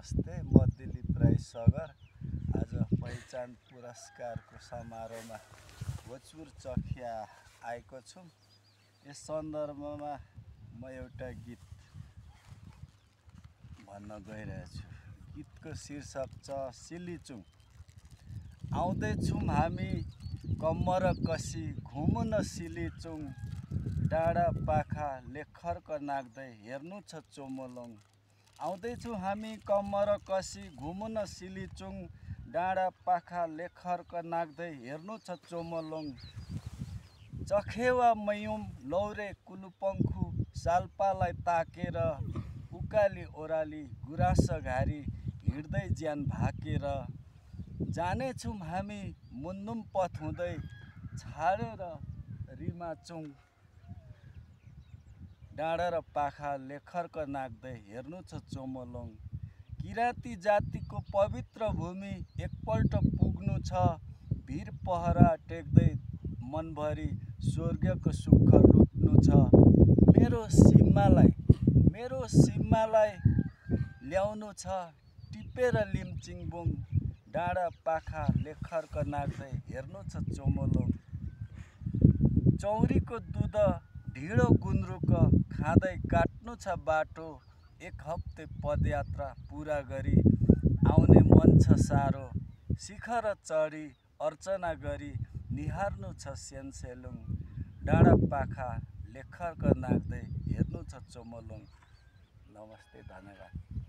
नमस्ते, म दिलीप राई सगर। आज पहिचान पुरस्कारको समारोहमा भोजपुर चखिया आएको छु। यस सन्दर्भमा म एउटा गीत भन्न गइरहेछु। गीतको शीर्षक छ सिल्लीचुङ। आउँदैछौँ हामी कम्मर कसी घुमु न सिल्लीचुङ, डाँडा पाखा लेखर्क नाग्दै हेर्नु छ चोमोलुङ। आउँदैछौँ हामी कम्मर कसी घुमु न सिल्लीचुङ, डाँडा पाखा लेखर्क नाग्दै हेर्नु छ चोमोलुङ। चखेवा मयुम लौरे कुलुपङ्खु साल्पालाई ताकेर, उकाली ओराली गुराँस घारी हिँड्दै ज्यान भाकेर। जानेछौँ हामी मुन्धुम पथ हुँदै छाडेर रिमाचुङ, डाँडा र पाखा लेखर्क नाग्दै हेर्नु छ चोमोलुङ। किराँती जातिको पवित्र भूमि एकपल्ट पुग्नु छ, भिर पहरा टेक्दै मनभरि स्वर्गको सुख लुट्नु छ। मेरो सीमालाई ल्याउनु छ टिपेर लिमचिङबुङ, डाँडा पाखा लेखर्क नाग्दै हेर्नु छ चोमोलुङ। चौरीको दुध ढिँडो गुन्द्रुक खाँदै काट्नु छ बाटो, एक हप्ते पदयात्रा पुरा गरी आउने मन छ साह्रो। शिखर चढी अर्चना गरी निहार्नु छ सेन्सेलुङ, डाँडा पाखा लेखर्क नाग्दै हेर्नु छ चोमोलुङ। नमस्ते, धन्यवाद।